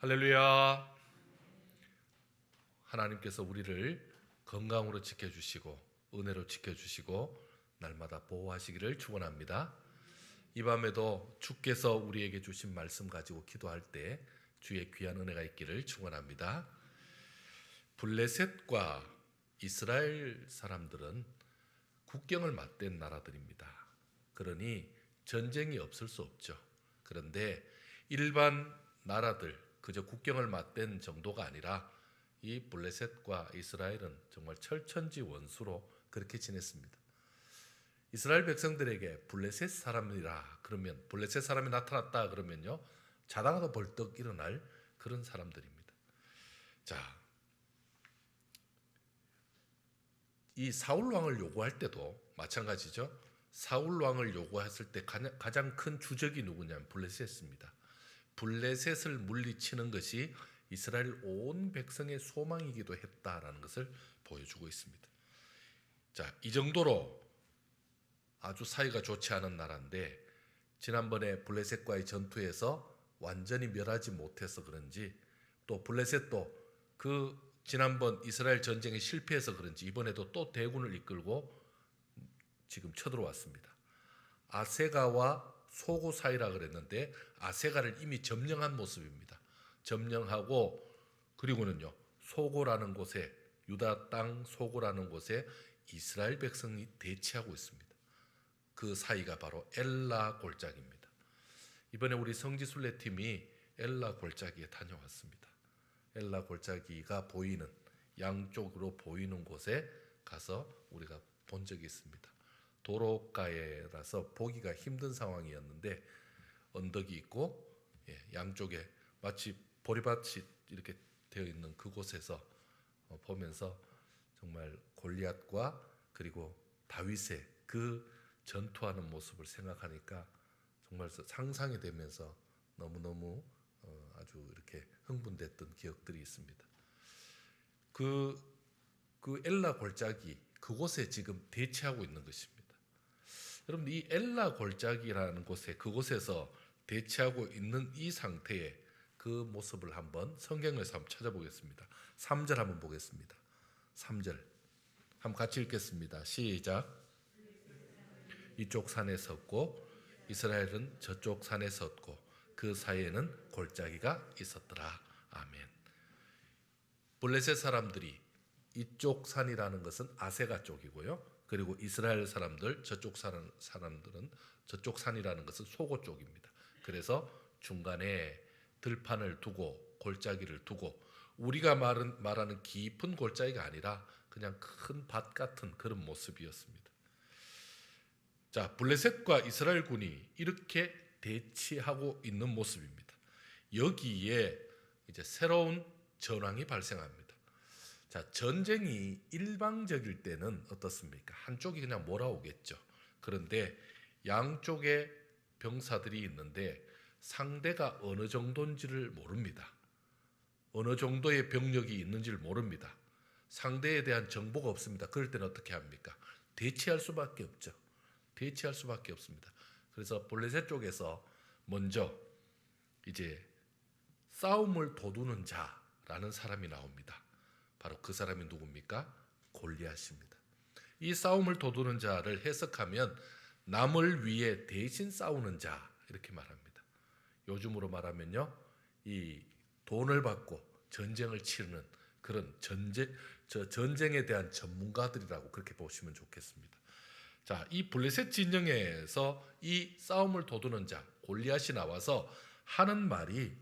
할렐루야. 하나님께서 우리를 건강으로 지켜주시고 은혜로 지켜주시고 날마다 보호하시기를 축원합니다. 이 밤에도 주께서 우리에게 주신 말씀 가지고 기도할 때 주의 귀한 은혜가 있기를 축원합니다. 블레셋과 이스라엘 사람들은 국경을 맞댄 나라들입니다. 그러니 전쟁이 없을 수 없죠. 그런데 일반 나라들 그저 국경을 맞댄 정도가 아니라 이 블레셋과 이스라엘은 정말 철천지 원수로 그렇게 지냈습니다. 이스라엘 백성들에게 블레셋 사람이라 그러면, 블레셋 사람이 나타났다 그러면요, 자다가도 벌떡 일어날 그런 사람들입니다. 자, 이 사울 왕을 요구할 때도 마찬가지죠. 사울 왕을 요구했을 때 가장 큰 주적이 누구냐면 블레셋입니다. 블레셋을 물리치는 것이 이스라엘 온 백성의 소망이기도 했다라는 것을 보여주고 있습니다. 자, 이 정도로 아주 사이가 좋지 않은 나라인데 지난번에 블레셋과의 전투에서 완전히 멸하지 못해서 그런지, 또 블레셋도 그 지난번 이스라엘 전쟁에 실패해서 그런지 이번에도 또 대군을 이끌고 지금 쳐들어왔습니다. 아세가와 소고 사이라 그랬는데 아세가를 이미 점령한 모습입니다. 점령하고, 그리고는요, 소고라는 곳에, 유다 땅 소고라는 곳에 이스라엘 백성이 대치하고 있습니다. 그 사이가 바로 엘라 골짜기입니다. 이번에 우리 성지순례팀이 엘라 골짜기에 다녀왔습니다. 엘라 골짜기가 보이는, 양쪽으로 보이는 곳에 가서 우리가 본 적이 있습니다. 도로가에라서 보기가 힘든 상황이었는데 언덕이 있고 양쪽에 마치 보리밭이 이렇게 되어 있는 그곳에서 보면서 정말 골리앗과 그리고 다윗의 그 전투하는 모습을 생각하니까 정말 상상이 되면서 너무너무 아주 이렇게 흥분됐던 기억들이 있습니다. 그 엘라 골짜기, 그곳에 지금 대치하고 있는 것입니다. 여러분, 이 엘라 골짜기라는 곳에, 그곳에서 대치하고 있는 이 상태의 그 모습을 한번 성경에서 한번 찾아보겠습니다. 3절 한번 보겠습니다. 3절 한번 같이 읽겠습니다. 시작. 이쪽 산에 섰고 이스라엘은 저쪽 산에 섰고 그 사이에는 골짜기가 있었더라. 아멘. 블레셋 사람들이 이쪽 산이라는 것은 아세가 쪽이고요. 그리고 이스라엘 사람들, 저쪽 사람들은 저쪽 산이라는 것은 소고 쪽입니다. 그래서 중간에 들판을 두고 골짜기를 두고, 우리가 말하는 깊은 골짜기가 아니라 그냥 큰 밭 같은 그런 모습이었습니다. 자, 블레셋과 이스라엘 군이 이렇게 대치하고 있는 모습입니다. 여기에 이제 새로운 전황이 발생합니다. 자, 전쟁이 일방적일 때는 어떻습니까? 한쪽이 그냥 몰아오겠죠. 그런데 양쪽에 병사들이 있는데 상대가 어느 정도인지를 모릅니다. 어느 정도의 병력이 있는지를 모릅니다. 상대에 대한 정보가 없습니다. 그럴 때는 어떻게 합니까? 대치할 수밖에 없죠. 대치할 수밖에 없습니다. 그래서 블레셋 쪽에서 먼저 이제 싸움을 도두는 자라는 사람이 나옵니다. 바로 그 사람이 누굽니까? 골리앗입니다. 이 싸움을 도두는 자를 해석하면 남을 위해 대신 싸우는 자, 이렇게 말합니다. 요즘으로 말하면요, 이 돈을 받고 전쟁을 치르는 그런 전쟁에 대한 전문가들이라고 그렇게 보시면 좋겠습니다. 자, 이 블레셋 진영에서 이 싸움을 도두는 자 골리앗이 나와서 하는 말이,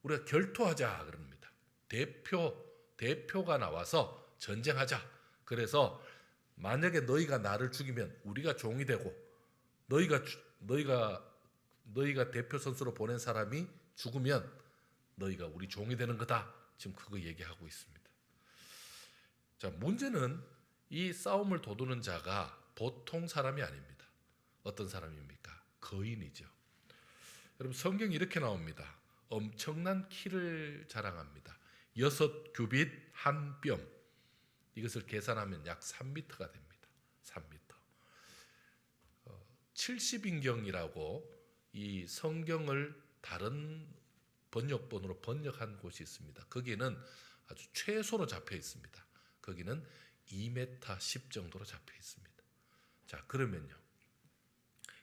우리가 결투하자 그럽니다. 대표가 나와서 전쟁하자. 그래서 만약에 너희가 나를 죽이면 우리가 종이 되고, 너희가 대표 선수로 보낸 사람이 죽으면 너희가 우리 종이 되는 거다. 지금 그거 얘기하고 있습니다. 자, 문제는 이 싸움을 도두는 자가 보통 사람이 아닙니다. 어떤 사람입니까? 거인이죠. 여러분, 성경이 이렇게 나옵니다. 엄청난 키를 자랑합니다. 6규빗 한 뼘. 이것을 계산하면 약 3m가 됩니다. 3m. 70인경이라고 이 성경을 다른 번역본으로 번역한 곳이 있습니다. 거기는 아주 최소로 잡혀 있습니다. 거기는 2m 10 정도로 잡혀 있습니다. 자, 그러면요,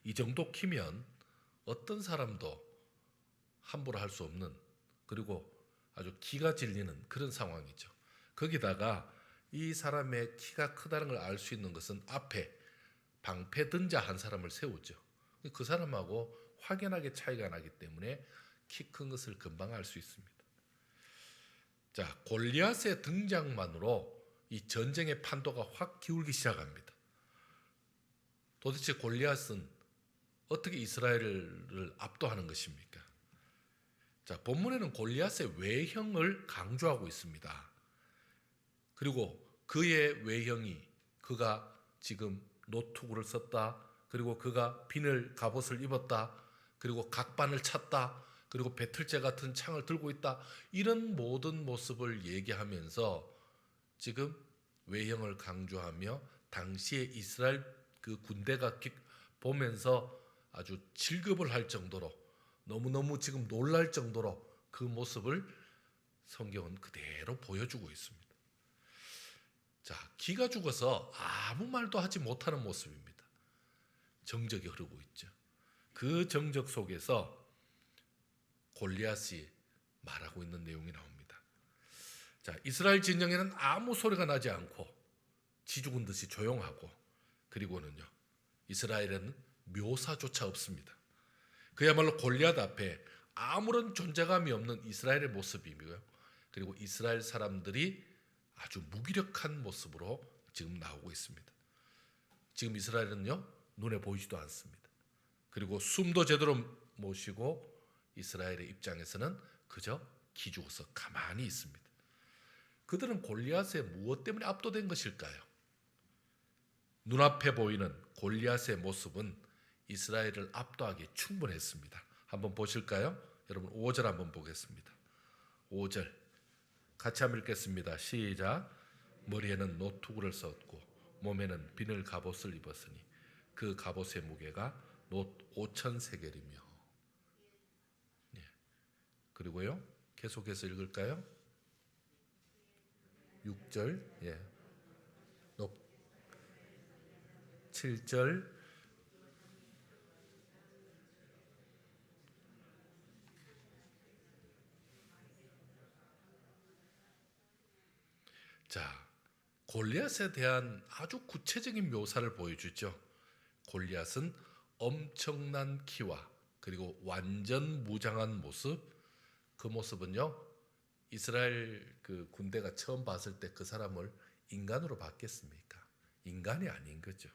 이 정도 키면 어떤 사람도 함부로 할 수 없는, 그리고 아주 기가 질리는 그런 상황이죠. 거기다가 이 사람의 키가 크다는 걸 알 수 있는 것은 앞에 방패든자 한 사람을 세우죠. 그 사람하고 확연하게 차이가 나기 때문에 키 큰 것을 금방 알 수 있습니다. 자, 골리앗의 등장만으로 이 전쟁의 판도가 확 기울기 시작합니다. 도대체 골리앗은 어떻게 이스라엘을 압도하는 것입니까? 자, 본문에는 골리앗의 외형을 강조하고 있습니다. 그리고 그의 외형이, 그가 지금 노투구를 썼다, 그리고 그가 비늘 갑옷을 입었다, 그리고 각반을 찼다, 그리고 배틀제 같은 창을 들고 있다, 이런 모든 모습을 얘기하면서 지금 외형을 강조하며 당시에 이스라엘 그 군대가 보면서 아주 질급을 할 정도로, 너무너무 지금 놀랄 정도로 그 모습을 성경은 그대로 보여주고 있습니다. 자, 기가 죽어서 아무 말도 하지 못하는 모습입니다. 정적이 흐르고 있죠. 그 정적 속에서 골리앗이 말하고 있는 내용이 나옵니다. 자, 이스라엘 진영에는 아무 소리가 나지 않고 지죽은 듯이 조용하고, 그리고는요, 이스라엘에는 묘사조차 없습니다. 그야말로 골리앗 앞에 아무런 존재감이 없는 이스라엘의 모습이고요. 그리고 이스라엘 사람들이 아주 무기력한 모습으로 지금 나오고 있습니다. 지금 이스라엘은요, 눈에 보이지도 않습니다. 그리고 숨도 제대로 못 쉬고 이스라엘의 입장에서는 그저 기죽어서 가만히 있습니다. 그들은 골리앗의 무엇 때문에 압도된 것일까요? 눈앞에 보이는 골리앗의 모습은 이스라엘을 압도하기에 충분했습니다. 한번 보실까요? 여러분 5절 한번 보겠습니다. 5절 같이 한번 읽겠습니다. 시작. 머리에는 노투구를 썼고 몸에는 비늘 갑옷을 입었으니 그 갑옷의 무게가 놋 5,000세겔이며. 예. 그리고요, 계속해서 읽을까요? 6절, 예. 7절, 자, 골리앗에 대한 아주 구체적인 묘사를 보여주죠. 골리앗은 엄청난 키와 그리고 완전 무장한 모습, 그 모습은요, 이스라엘 그 군대가 처음 봤을 때 그 사람을 인간으로 봤겠습니까? 인간이 아닌 거죠.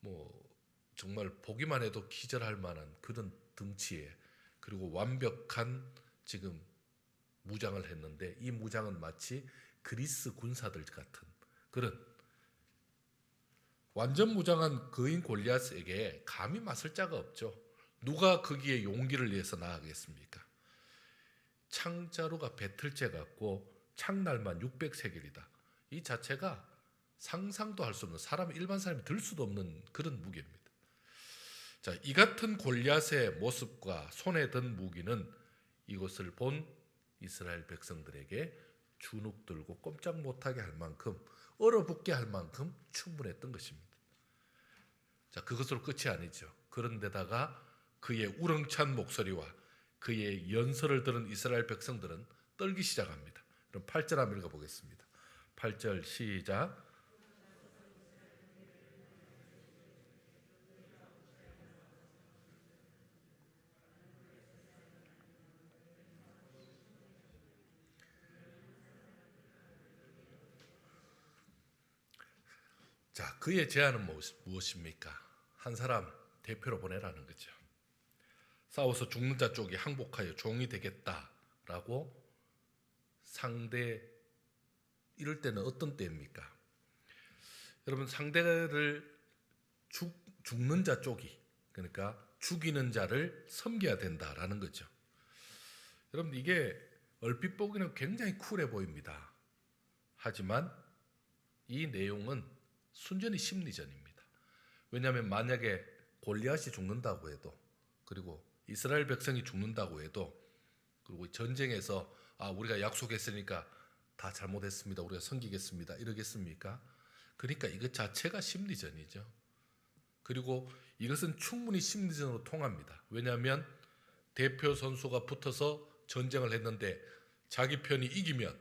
뭐 정말 보기만 해도 기절할 만한 그런 등치에, 그리고 완벽한 지금 무장을 했는데, 이 무장은 마치 그리스 군사들 같은 그런 완전 무장한 그인 골리앗에게 감히 맞설 자가 없죠. 누가 거기에 용기를 내서 나가겠습니까? 창자루가 배틀째 같고 창날만 600세겔이다. 이 자체가 상상도 할 수 없는, 일반 사람이 들 수도 없는 그런 무게입니다. 자, 이 같은 골리앗의 모습과 손에 든 무기는 이것을 본 이스라엘 백성들에게 주눅들고 꼼짝 못하게 할 만큼, 얼어붙게 할 만큼 충분했던 것입니다. 자, 그것으로 끝이 아니죠. 그런데다가 그의 우렁찬 목소리와 그의 연설을 들은 이스라엘 백성들은 떨기 시작합니다. 그럼 8절 한번 읽어보겠습니다. 8절 시작. 자, 그의 제안은 무엇입니까? 한 사람 대표로 보내라는 거죠. 싸워서 죽는 자 쪽이 항복하여 종이 되겠다라고 상대, 이럴 때는 어떤 때입니까? 여러분, 상대를 죽는 자 쪽이, 그러니까 죽이는 자를 섬겨야 된다라는 거죠. 여러분, 이게 얼핏 보기는 굉장히 쿨해 보입니다. 하지만 이 내용은 순전히 심리전입니다. 왜냐하면 만약에 골리앗이 죽는다고 해도, 그리고 이스라엘 백성이 죽는다고 해도 그리고 전쟁에서 우리가 약속했으니까 다 잘못했습니다. 우리가 섬기겠습니다. 이러겠습니까? 그러니까 이것 자체가 심리전이죠. 그리고 이것은 충분히 심리전으로 통합니다. 왜냐하면 대표 선수가 붙어서 전쟁을 했는데 자기 편이 이기면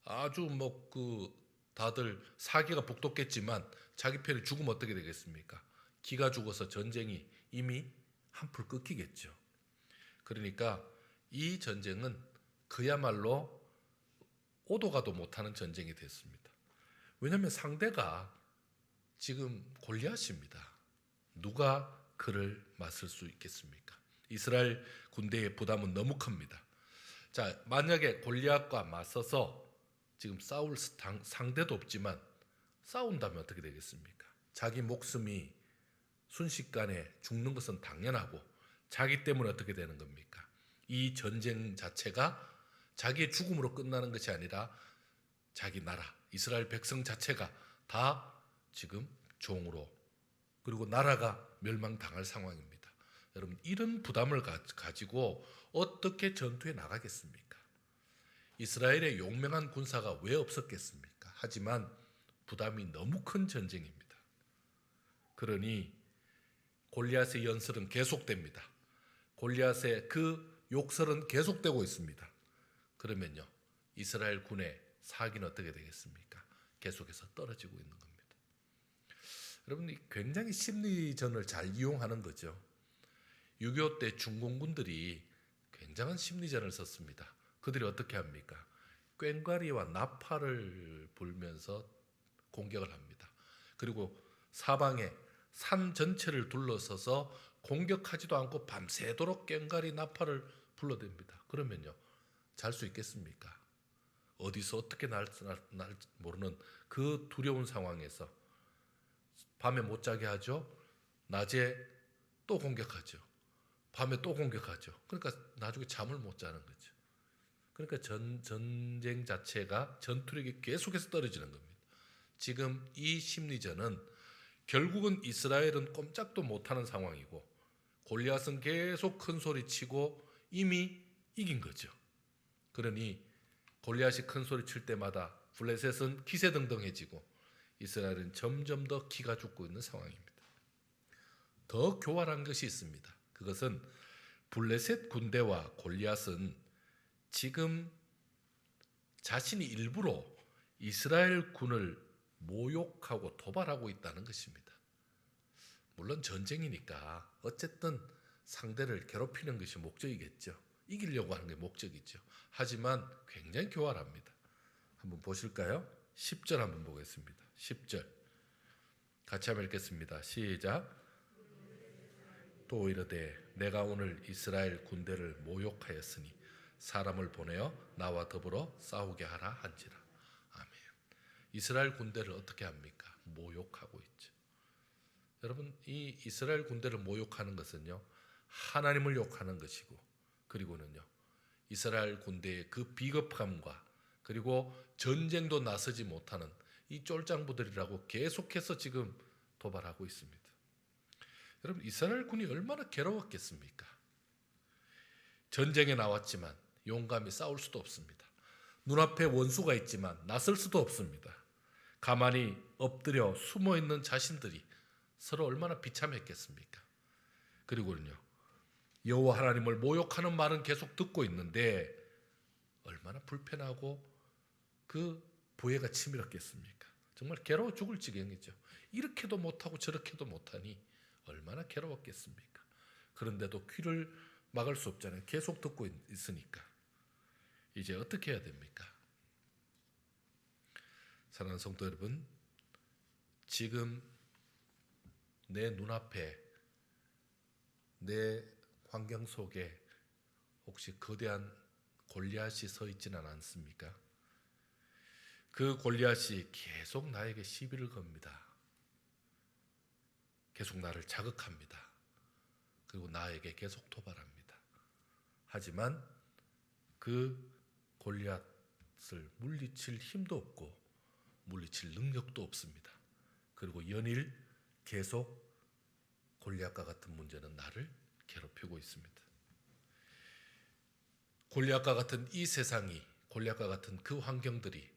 아주 다들 사기가 북돋겠지만 자기 편이 죽으면 어떻게 되겠습니까? 기가 죽어서 전쟁이 이미 한풀 끓기겠죠. 그러니까 이 전쟁은 그야말로 오도 가도 못하는 전쟁이 됐습니다. 왜냐하면 상대가 지금 골리앗입니다. 누가 그를 맞설 수 있겠습니까? 이스라엘 군대의 부담은 너무 큽니다. 자, 만약에 골리앗과 맞서서 지금 싸울 상대도 없지만 싸운다면 어떻게 되겠습니까? 자기 목숨이 순식간에 죽는 것은 당연하고 자기 때문에 어떻게 되는 겁니까? 이 전쟁 자체가 자기의 죽음으로 끝나는 것이 아니라 자기 나라, 이스라엘 백성 자체가 다 지금 종으로, 그리고 나라가 멸망당할 상황입니다. 여러분, 이런 부담을 가지고 어떻게 전투에 나가겠습니까? 이스라엘의 용맹한 군사가 왜 없었겠습니까? 하지만 부담이 너무 큰 전쟁입니다. 그러니 골리앗의 연설은 계속됩니다. 골리앗의 그 욕설은 계속되고 있습니다. 그러면요, 이스라엘 군의 사기는 어떻게 되겠습니까? 계속해서 떨어지고 있는 겁니다. 여러분, 굉장히 심리전을 잘 이용하는 거죠. 6.25 때 중공군들이 굉장한 심리전을 썼습니다. 그들이 어떻게 합니까? 꽹과리와 나팔을 불면서 공격을 합니다. 그리고 사방에 산 전체를 둘러서서 공격하지도 않고 밤새도록 꽹과리 나팔을 불러댑니다. 그러면요, 잘 수 있겠습니까? 어디서 어떻게 날 모르는 그 두려운 상황에서 밤에 못 자게 하죠. 낮에 또 공격하죠. 밤에 또 공격하죠. 그러니까 나중에 잠을 못 자는 거죠. 그러니까 전쟁 자체가 전투력이 계속해서 떨어지는 겁니다. 지금 이 심리전은 결국은 이스라엘은 꼼짝도 못하는 상황이고 골리앗은 계속 큰 소리 치고 이미 이긴 거죠. 그러니 골리앗이 큰 소리 칠 때마다 블레셋은 기세등등해지고 이스라엘은 점점 더 기가 죽고 있는 상황입니다. 더 교활한 것이 있습니다. 그것은 블레셋 군대와 골리앗은 지금 자신이 일부러 이스라엘 군을 모욕하고 도발하고 있다는 것입니다. 물론 전쟁이니까 어쨌든 상대를 괴롭히는 것이 목적이겠죠. 이기려고 하는 게 목적이죠. 하지만 굉장히 교활합니다. 한번 보실까요? 10절 한번 보겠습니다. 10절 같이 한번 읽겠습니다. 시작. 또 이르되 내가 오늘 이스라엘 군대를 모욕하였으니 사람을 보내어 나와 더불어 싸우게 하라 한지라. 아멘. 이스라엘 군대를 어떻게 합니까? 모욕하고 있죠. 여러분, 이 이스라엘 군대를 모욕하는 것은요, 하나님을 욕하는 것이고, 그리고는요, 이스라엘 군대의 그 비겁함과 그리고 전쟁도 나서지 못하는 이 쫄장부들이라고 계속해서 지금 도발하고 있습니다. 여러분, 이스라엘 군이 얼마나 괴로웠겠습니까? 전쟁에 나왔지만 용감히 싸울 수도 없습니다. 눈앞에 원수가 있지만 나설 수도 없습니다. 가만히 엎드려 숨어있는 자신들이 서로 얼마나 비참했겠습니까? 그리고는요, 여호와 하나님을 모욕하는 말은 계속 듣고 있는데 얼마나 불편하고 그 부해가 치밀었겠습니까? 정말 괴로워 죽을 지경이죠. 이렇게도 못하고 저렇게도 못하니 얼마나 괴로웠겠습니까? 그런데도 귀를 막을 수 없잖아요. 계속 듣고 있으니까. 이제 어떻게 해야 됩니까? 사랑하는 성도 여러분, 지금 내 눈앞에, 내 환경 속에 혹시 거대한 골리앗이 서 있지는 않습니까? 그 골리앗이 계속 나에게 시비를 겁니다. 계속 나를 자극합니다. 그리고 나에게 계속 도발합니다. 하지만 그 골리앗을 물리칠 힘도 없고 물리칠 능력도 없습니다. 그리고 연일 계속 골리앗과 같은 문제는 나를 괴롭히고 있습니다. 골리앗과 같은 이 세상이, 골리앗과 같은 그 환경들이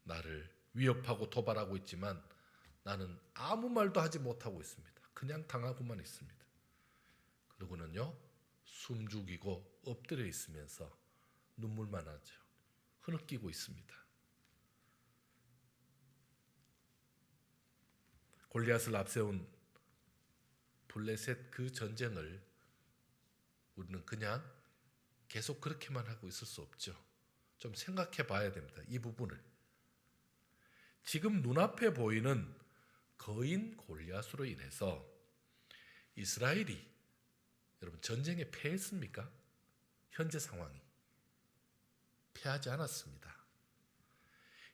나를 위협하고 도발하고 있지만 나는 아무 말도 하지 못하고 있습니다. 그냥 당하고만 있습니다. 그러고는요, 숨죽이고 엎드려 있으면서 눈물만 하죠. 흐느끼고 있습니다. 골리앗을 앞세운 블레셋 그 전쟁을 우리는 그냥 계속 그렇게만 하고 있을 수 없죠. 좀 생각해 봐야 됩니다. 이 부분을. 지금 눈앞에 보이는 거인 골리앗으로 인해서 이스라엘이 여러분 전쟁에 패했습니까? 현재 상황이 패하지 않았습니다.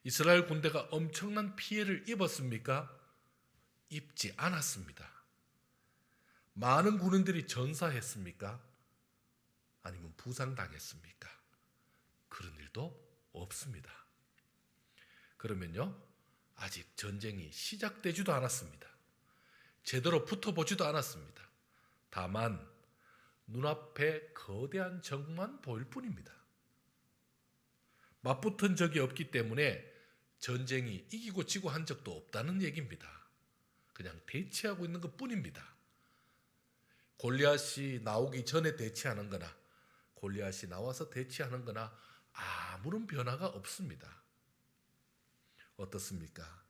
이스라엘 군대가 엄청난 피해를 입었습니까? 입지 않았습니다. 많은 군인들이 전사했습니까? 아니면 부상당했습니까? 그런 일도 없습니다. 그러면요, 아직 전쟁이 시작되지도 않았습니다. 제대로 붙어보지도 않았습니다. 다만 눈앞에 거대한 적만 보일 뿐입니다. 맞붙은 적이 없기 때문에 전쟁이 이기고 지고 한 적도 없다는 얘기입니다. 그냥 대치하고 있는 것 뿐입니다. 골리앗이 나오기 전에 대치하는 거나 골리앗이 나와서 대치하는 거나 아무런 변화가 없습니다. 어떻습니까?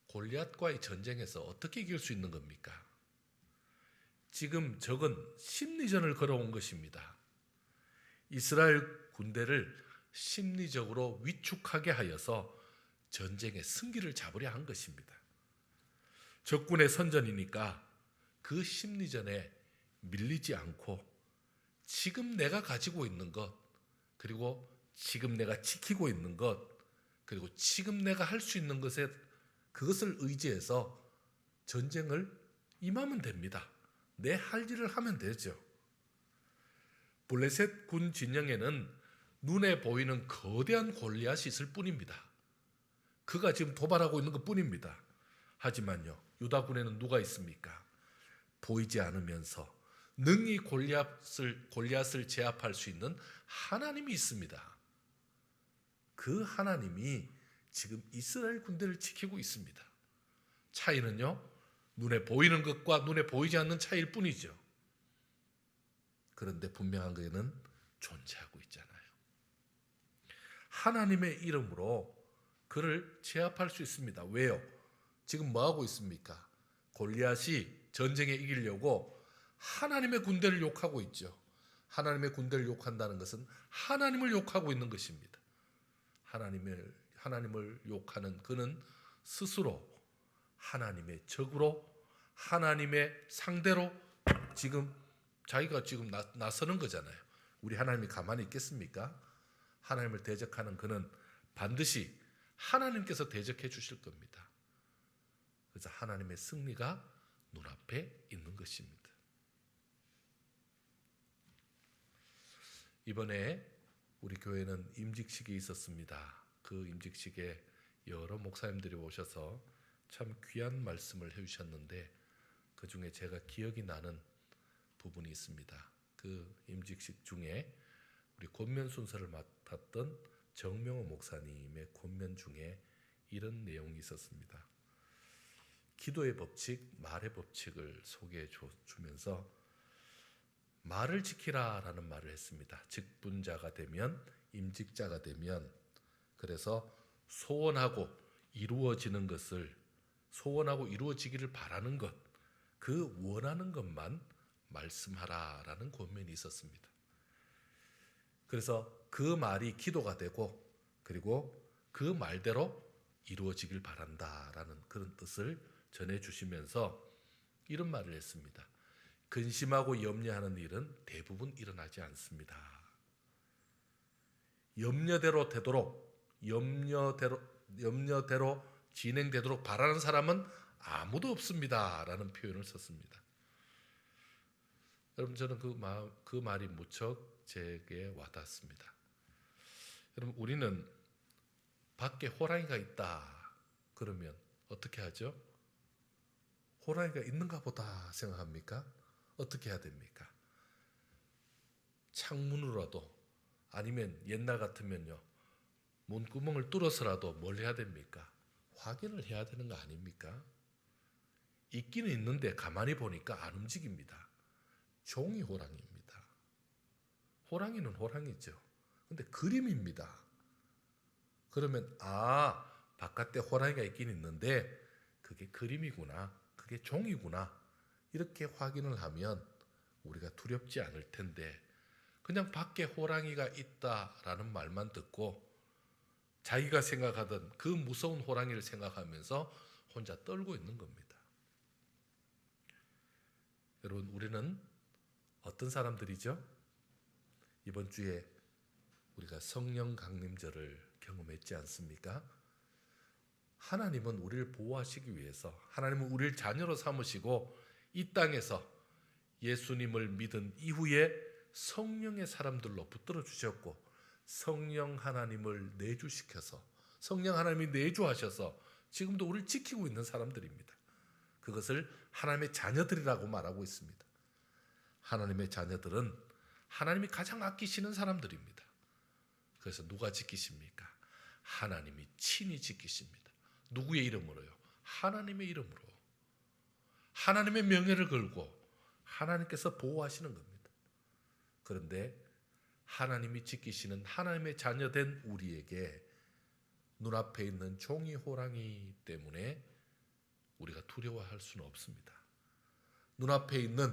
골리앗과의 전쟁에서 어떻게 이길 수 있는 겁니까? 지금 적은 심리전을 걸어온 것입니다. 이스라엘 군대를 심리적으로 위축하게 하여서 전쟁의 승기를 잡으려 한 것입니다. 적군의 선전이니까 그 심리전에 밀리지 않고 지금 내가 가지고 있는 것, 그리고 지금 내가 지키고 있는 것, 그리고 지금 내가 할 수 있는 것에 그것을 의지해서 전쟁을 임하면 됩니다. 내 할 일을 하면 되죠. 블레셋 군 진영에는 눈에 보이는 거대한 골리앗이 있을 뿐입니다. 그가 지금 도발하고 있는 것 뿐입니다. 하지만요, 유다군에는 누가 있습니까? 보이지 않으면서 능히 골리앗을 제압할 수 있는 하나님이 있습니다. 그 하나님이 지금 이스라엘 군대를 지키고 있습니다. 차이는요, 눈에 보이는 것과 눈에 보이지 않는 차이일 뿐이죠. 그런데 분명한 것은 존재하고 있잖아요. 하나님의 이름으로 그를 제압할 수 있습니다. 왜요? 지금 뭐하고 있습니까? 골리앗이 전쟁에 이기려고 하나님의 군대를 욕하고 있죠. 하나님의 군대를 욕한다는 것은 하나님을 욕하고 있는 것입니다. 하나님을 욕하는 그는 스스로 하나님의 적으로, 하나님의 상대로 지금 자기가 지금 나서는 거잖아요. 우리 하나님이 가만히 있겠습니까? 하나님을 대적하는 그는 반드시 하나님께서 대적해 주실 겁니다. 그래서 하나님의 승리가 눈앞에 있는 것입니다. 이번에 우리 교회는 임직식이 있었습니다. 그 임직식에 여러 목사님들이 오셔서 참 귀한 말씀을 해주셨는데 그 중에 제가 기억이 나는 부분이 있습니다. 그 임직식 중에 우리 권면 순서를 맡았던 정명호 목사님의 권면 중에 이런 내용이 있었습니다. 기도의 법칙, 말의 법칙을 소개해 주면서 말을 지키라라는 말을 했습니다. 직분자가 되면, 임직자가 되면, 그래서 소원하고 이루어지는 것을, 소원하고 이루어지기를 바라는 것, 그 원하는 것만 말씀하라라는 권면이 있었습니다. 그래서 그 말이 기도가 되고, 그리고 그 말대로 이루어지길 바란다라는 그런 뜻을 전해주시면서 이런 말을 했습니다. 근심하고 염려하는 일은 대부분 일어나지 않습니다. 염려대로 진행되도록 바라는 사람은 아무도 없습니다. 라는 표현을 썼습니다. 여러분, 저는 그 말이 무척 제게 와닿습니다. 여러분, 우리는 밖에 호랑이가 있다 그러면 어떻게 하죠? 호랑이가 있는가 보다 생각합니까? 어떻게 해야 됩니까? 창문으로라도 아니면 옛날 같으면요 문구멍을 뚫어서라도 뭘 해야 됩니까? 확인을 해야 되는 거 아닙니까? 있기는 있는데 가만히 보니까 안 움직입니다. 종이 호랑이입니다. 호랑이는 호랑이죠. 근데 그림입니다. 그러면 바깥에 호랑이가 있긴 있는데 그게 그림이구나, 그게 종이구나 이렇게 확인을 하면 우리가 두렵지 않을 텐데 그냥 밖에 호랑이가 있다라는 말만 듣고 자기가 생각하던 그 무서운 호랑이를 생각하면서 혼자 떨고 있는 겁니다. 여러분, 우리는 어떤 사람들이죠? 이번 주에 우리가 성령 강림절을 경험했지 않습니까? 하나님은 우리를 보호하시기 위해서, 하나님은 우리를 자녀로 삼으시고 이 땅에서 예수님을 믿은 이후에 성령의 사람들로 붙들어 주셨고 성령 하나님을 내주시켜서 성령 하나님이 내주하셔서 지금도 우리를 지키고 있는 사람들입니다. 그것을 하나님의 자녀들이라고 말하고 있습니다. 하나님의 자녀들은 하나님이 가장 아끼시는 사람들입니다. 그래서 누가 지키십니까? 하나님이 친히 지키십니다. 누구의 이름으로요? 하나님의 이름으로. 하나님의 명예를 걸고 하나님께서 보호하시는 겁니다. 그런데 하나님이 지키시는 하나님의 자녀된 우리에게 눈앞에 있는 종이 호랑이 때문에 우리가 두려워할 수는 없습니다. 눈앞에 있는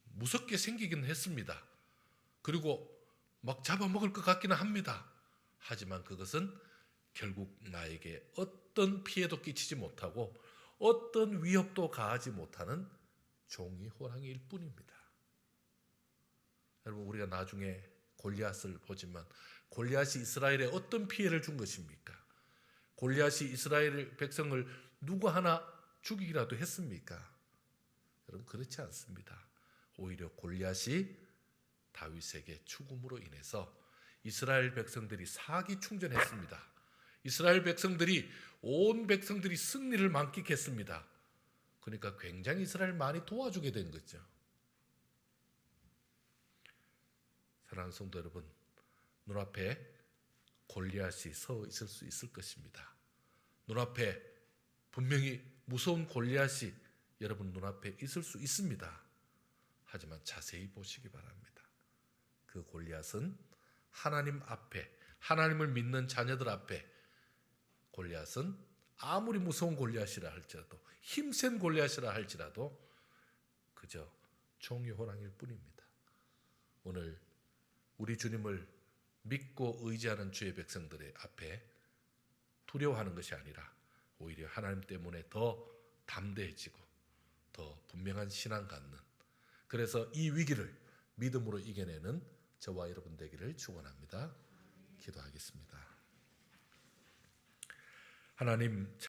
무섭게 생기긴 했습니다. 그리고 막 잡아먹을 것 같기는 합니다. 하지만 그것은 결국 나에게 어떤 피해도 끼치지 못하고 어떤 위협도 가하지 못하는 종이 호랑이일 뿐입니다. 여러분, 우리가 나중에 골리앗을 보지만 골리앗이 이스라엘에 어떤 피해를 준 것입니까? 골리앗이 이스라엘 백성을 누구 하나 죽이기라도 했습니까? 여러분, 그렇지 않습니다. 오히려 골리앗이 다윗에게 죽음으로 인해서 이스라엘 백성들이 사기 충전했습니다. 이스라엘 백성들이 온 백성들이 승리를 만끽했습니다. 그러니까 굉장히 이스라엘 많이 도와주게 된 거죠. 사랑하는 성도 여러분, 눈앞에 골리앗이 서 있을 수 있을 것입니다. 눈앞에 분명히 무서운 골리앗이 여러분 눈앞에 있을 수 있습니다. 하지만 자세히 보시기 바랍니다. 그 골리앗은 하나님 앞에, 하나님을 믿는 자녀들 앞에 골리앗은 아무리 무서운 골리앗이라 할지라도, 힘센 골리앗이라 할지라도 그저 종이 호랑이일 뿐입니다. 오늘 우리 주님을 믿고 의지하는 주의 백성들의 앞에 두려워하는 것이 아니라 오히려 하나님 때문에 더 담대해지고 더 분명한 신앙 갖는, 그래서 이 위기를 믿음으로 이겨내는 저와 여러분 되기를 축원합니다. 기도하겠습니다. 하나님,